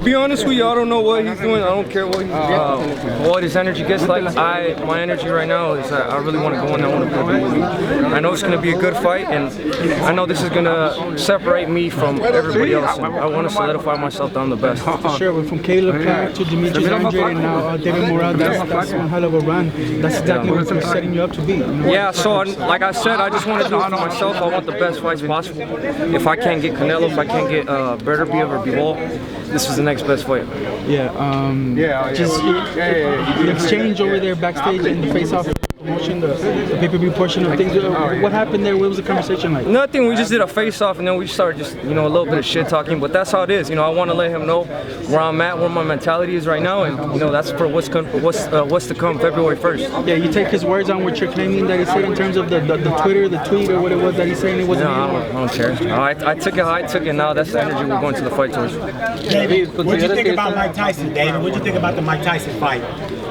To be honest with you, I don't know what he's doing. I don't care what what his energy gets like. My energy right now is I really want to go in there. I want to put a good movie. I know it's going to be a good fight, and I know this is going to separate me from everybody else. And I want to solidify myself down the best. For sure, but from Caleb Pratt to Demetrius Andre and now David Morrell, that's one hell of a run. That's exactly what he's setting you up to be. Yeah, so like I said, I just want to do it for myself. I want the best fights possible. If I can't get Canelo, if I can't get Beterbiev or Bivol, this is the next best fight. Yeah, just the exchange over there backstage in the face-off promotion, the pay-per-view portion of things. What happened there? What was the conversation like? Nothing. We just did a face-off, and then we started just, a little bit of shit talking. But that's how it is. I want to let him know where I'm at, where my mentality is right now, and that's for what's to come, February 1st. Yeah, you take his words on what you're claiming that he said in terms of the Twitter, the tweet, or what it was that he's saying. It wasn't. No, I don't care. I took it how I took it. Now that's the energy we're going to the fight towards. David, what do you think about Mike Tyson, David? What do you think about the Mike Tyson fight?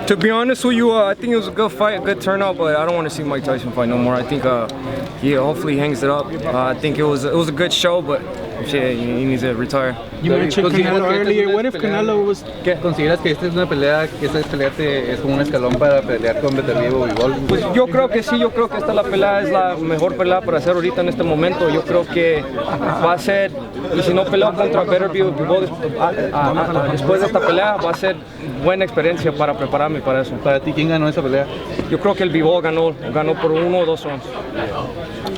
To be honest with you, I think it was a good fight, a good turnout, but I don't want to see Mike Tyson fight no more. I think hopefully he hangs it up. I think it was a good show, but shit, he needs to retire. You mentioned Canelo earlier. What if Canelo was? ¿Consideras que esta es una pelea, que esta pelea es como un escalón para pelear con Beterbiev o Bivol? Pues yo creo que sí, yo creo que esta la pelea es la mejor pelea para hacer ahorita en este momento. Yo creo que va a ser, y si no peleo contra Beterbiev o Bivol después de esta pelea, va a ser buena experiencia para prepararme para eso. Para ti, ¿quién ganó esa pelea? Yo creo que el Bivol ganó por 1 o 2 rounds.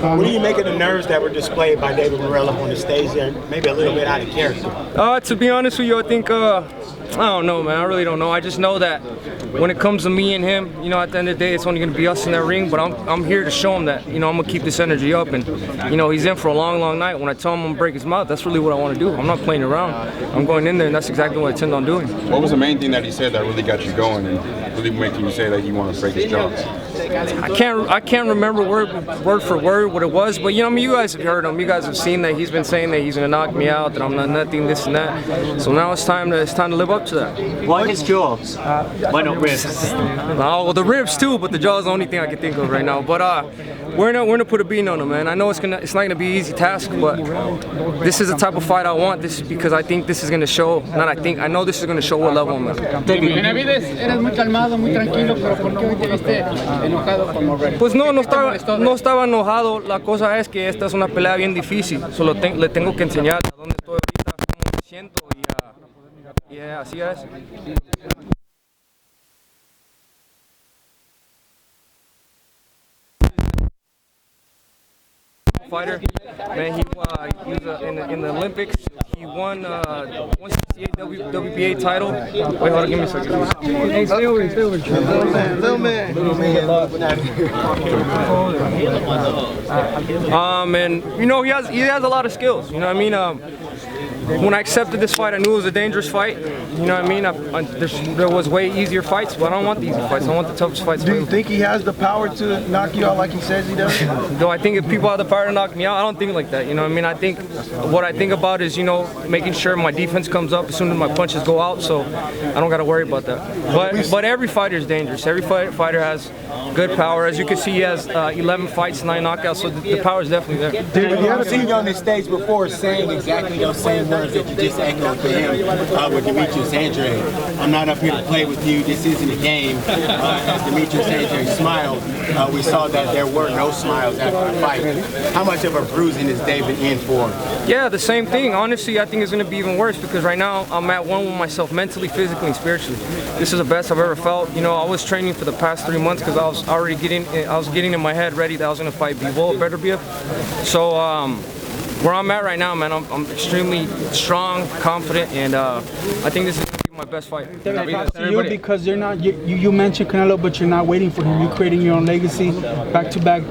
What do you make of the nerves that were displayed by David Morrell up on the stage there? Maybe a little bit out of character. To be honest with you, I think, I don't know, man. I really don't know. I just know that when it comes to me and him, at the end of the day, it's only going to be us in that ring. But I'm here to show him that, I'm going to keep this energy up. And, he's in for a long, long night. When I tell him I'm going to break his mouth, that's really what I want to do. I'm not playing around. I'm going in there, and that's exactly what I intend on doing. What was the main thing that he said that really got you going and really making you say that you want to break his jaw? I can't remember word for word what it was, but you guys have heard him. You guys have seen that he's been saying that he's gonna knock me out, that I'm not nothing, this and that. So now it's time to live up to that. Why his jaw? Why not ribs? Oh, well, the ribs too, but the jaw is the only thing I can think of right now. But we're gonna put a beat on him, man. I know it's not gonna be an easy task, but this is the type of fight I want. This is because I think this is gonna show. I know this is gonna show what level I'm at. Benavidez, eres muy calmado, muy tranquilo, pero ¿por qué hoy te viste enojado con Morrell? Pues no estaba enojado. La cosa es que esta es una pelea bien difícil. Solo le tengo que enseñar a dónde estoy ahorita, cómo me siento y así es. Fighter, man, he was in the Olympics. He won 168 WBA title. Wait, hold on, give me a second. Hey, stay over. Little man. And he has a lot of skills. You know what I mean? When I accepted this fight, I knew it was a dangerous fight. You know what I mean? There was way easier fights, but I don't want the easy fights. I want the toughest fights. Do you think he has the power to knock you out like he says he does? Do I think if people have the power to knock me out? I don't think like that. You know what I mean? What I think about is, making sure my defense comes up as soon as my punches go out, so I don't got to worry about that. But every fighter is dangerous. Every fighter has good power. As you can see, he has 11 fights, 9 knockouts, so the power is definitely there. Dude, you haven't seen you on this stage before saying exactly those same words that you just echoed to him with Demetrius Andre. I'm not up here to play with you. This isn't a game. As Demetrius Andre smiled, we saw that there were no smiles after the fight. How much of a bruising is David in for? Yeah, the same thing. Honestly, I think it's going to be even worse because right now I'm at one with myself mentally, physically, and spiritually. This is the best I've ever felt. I was training for the past 3 months because I was getting in my head ready that I was going to fight Bivol, Beterbiev. So where I'm at right now, man, I'm extremely strong, confident, and I think this is going to be my best fight. You because you're not. You mentioned Canelo, but you're not waiting for him. You're creating your own legacy. Back-to-back,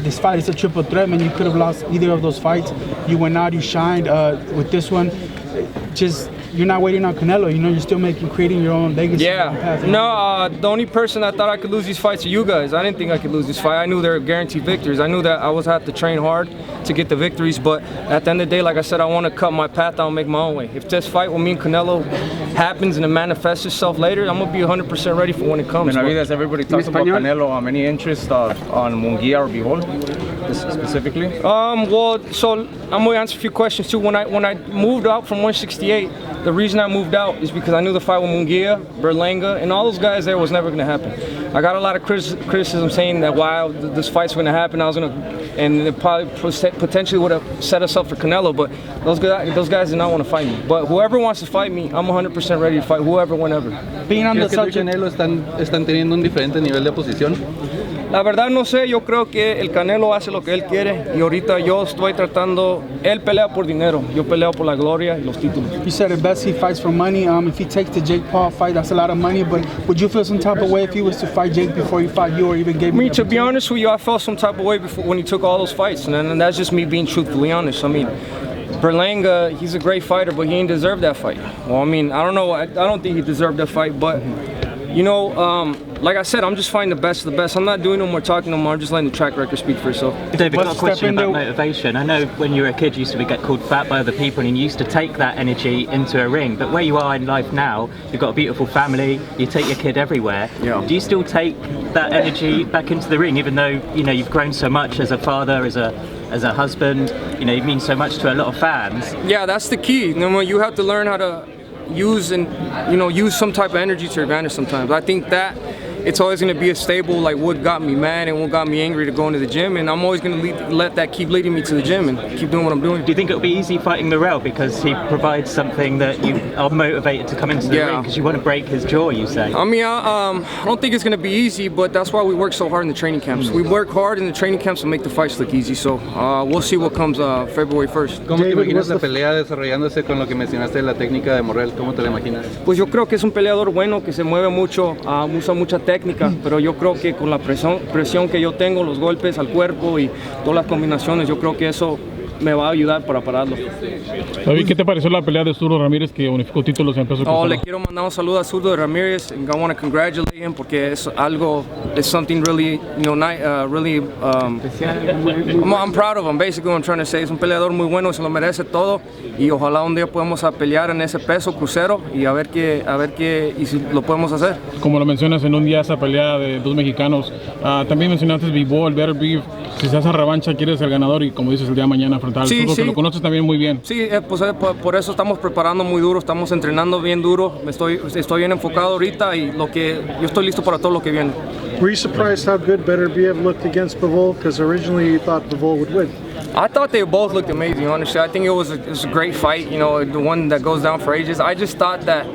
this fight is a triple threat, man. You could have lost either of those fights. You went out, you shined with this one. You're not waiting on Canelo, you're still creating your own legacy. Yeah, no, the only person I thought I could lose these fights are you guys. I didn't think I could lose this fight. I knew they were guaranteed victories. I knew that I was have to train hard to get the victories, but at the end of the day, like I said, I want to cut my path out and make my own way. If this fight with me and Canelo happens and it manifests itself later, I'm going to be 100% ready for when it comes. Benavidez, everybody talks about Canelo. Any interest on Munguia or Bivol? specifically? Well, so I'm going to answer a few questions too. When I moved out from 168, the reason I moved out is because I knew the fight with Munguia, Berlanga, and all those guys there was never going to happen. I got a lot of criticism saying that while this fight's going to happen, and it probably potentially would have set us up for Canelo, but those guys did not want to fight me. But whoever wants to fight me, I'm 100% ready to fight whoever, whenever. Being on the subject, Canelo están teniendo un diferente nivel de posición. La verdad no sé, yo creo que el Canelo hace lo que él quiere y ahorita yo estoy tratando, él pelea por dinero, yo peleo por la gloria y los títulos. you said at best he fights for money. If he takes the Jake Paul fight, that's a lot of money. But would you feel some type of way if he was to fight Jake before he fought you, or even gave me? To be honest with you, I felt some type of way before when he took all those fights, and that's just me being truthfully honest. I mean, Berlanga, he's a great fighter, but he ain't deserved that fight. Well, I mean, I don't know, I don't think he deserved that fight, but you know, like I said, I'm just fighting the best of the best. I'm not doing no more talking no more. I'm just letting the track record speak for itself. David, got a question about motivation. I know when you were a kid you used to get called fat by other people and you used to take that energy into a ring, but where you are in life now, you've got a beautiful family, you take your kid everywhere. Yeah. Do you still take that energy back into the ring, even though you've grown so much as a father, as a husband, you mean so much to a lot of fans? Yeah, that's the key. You have to learn how to use some type of energy to your advantage sometimes. I think that it's always going to be a stable, like what got me mad and what got me angry to go into the gym, and I'm always going to let that keep leading me to the gym and keep doing what I'm doing. Do you think it'll be easy fighting Morrell because he provides something that you are motivated to come into the ring because you want to break his jaw, you say? I mean, I don't think it's going to be easy, but that's why we work so hard in the training camps. We work hard in the training camps to make the fights look easy, so we'll see what comes February 1st. ¿Cómo te imaginas la pelea desarrollándose con lo que mencionaste de la técnica de Morrell? ¿Cómo te la imaginas? Pues yo creo que es un peleador bueno, que se mueve mucho, usa mucha técnica, pero yo creo que con la presión que yo tengo, los golpes al cuerpo y todas las combinaciones, yo creo que eso me va a ayudar para pararlo. David, ¿qué te pareció la pelea de Zurdo Ramírez que unificó títulos en peso pesado? Le quiero mandar un saludo a Zurdo Ramírez, and I want to congratulate him porque es something really, really, I'm proud of him. Basically, what I'm trying to say, es un peleador muy bueno, se lo merece todo y ojalá un día podamos pelear en ese peso crucero y a ver qué y si lo podemos hacer. Como lo mencionas en un día esa pelea de dos mexicanos, también mencionaste Bivol, el Better Beef. Si se hace revancha, quieres el ganador y como dices el día de mañana enfrentar al Zurdo, que lo conoces también muy bien. Sí, pues por eso estamos preparando muy duro, estamos entrenando bien duro, estoy bien enfocado ahorita y yo estoy listo para todo lo que viene. Were you surprised how good Better Beef looked against Bivol? Because originally you thought Bivol would win. I thought they both looked amazing, honestly. I think it was a great fight, the one that goes down for ages. I just thought that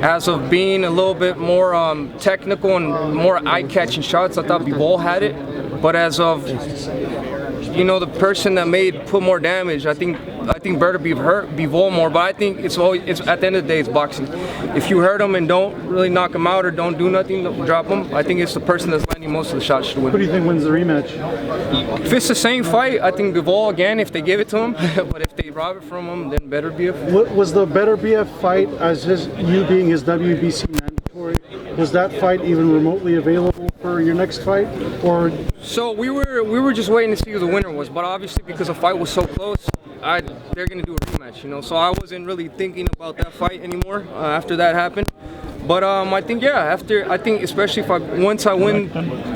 as of being a little bit more technical and more eye-catching shots, I thought Bivol had it. But as of, the person that put more damage, I think Better Beef hurt Bivol more, but I think it's at the end of the day, it's boxing. If you hurt him and don't really knock him out or don't do nothing, don't drop him, I think it's the person that's landing most of the shots should win. Who do you think wins the rematch? If it's the same fight, I think Bivol again, if they give it to him, but if they rob it from him, then Better Beef. What was the Better Beef fight, as you being his WBC mandatory, was that fight even remotely available for your next fight? Or so we were just waiting to see who the winner was, but obviously because the fight was so close, they're gonna do a rematch, So I wasn't really thinking about that fight anymore after that happened. But I think especially once I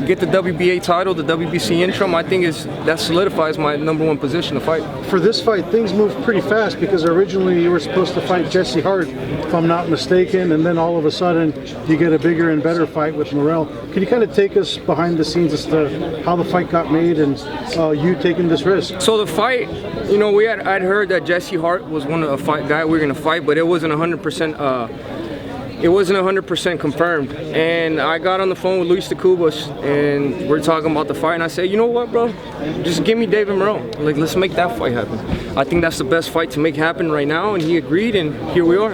get the WBA title, the WBC interim, I think that solidifies my #1 position to fight. For this fight, things moved pretty fast because originally you were supposed to fight Jesse Hart, if I'm not mistaken, and then all of a sudden you get a bigger and better fight with Morrell. Can you kind of take us behind the scenes as to how the fight got made and you taking this risk? So the fight, I'd heard that Jesse Hart was one of the guy we were gonna fight, but it wasn't 100%. It wasn't 100% confirmed, and I got on the phone with Luis de Cubas, and we're talking about the fight, and I said, you know what, bro? Just give me David Morrell. Like, let's make that fight happen. I think that's the best fight to make happen right now, and he agreed, and here we are.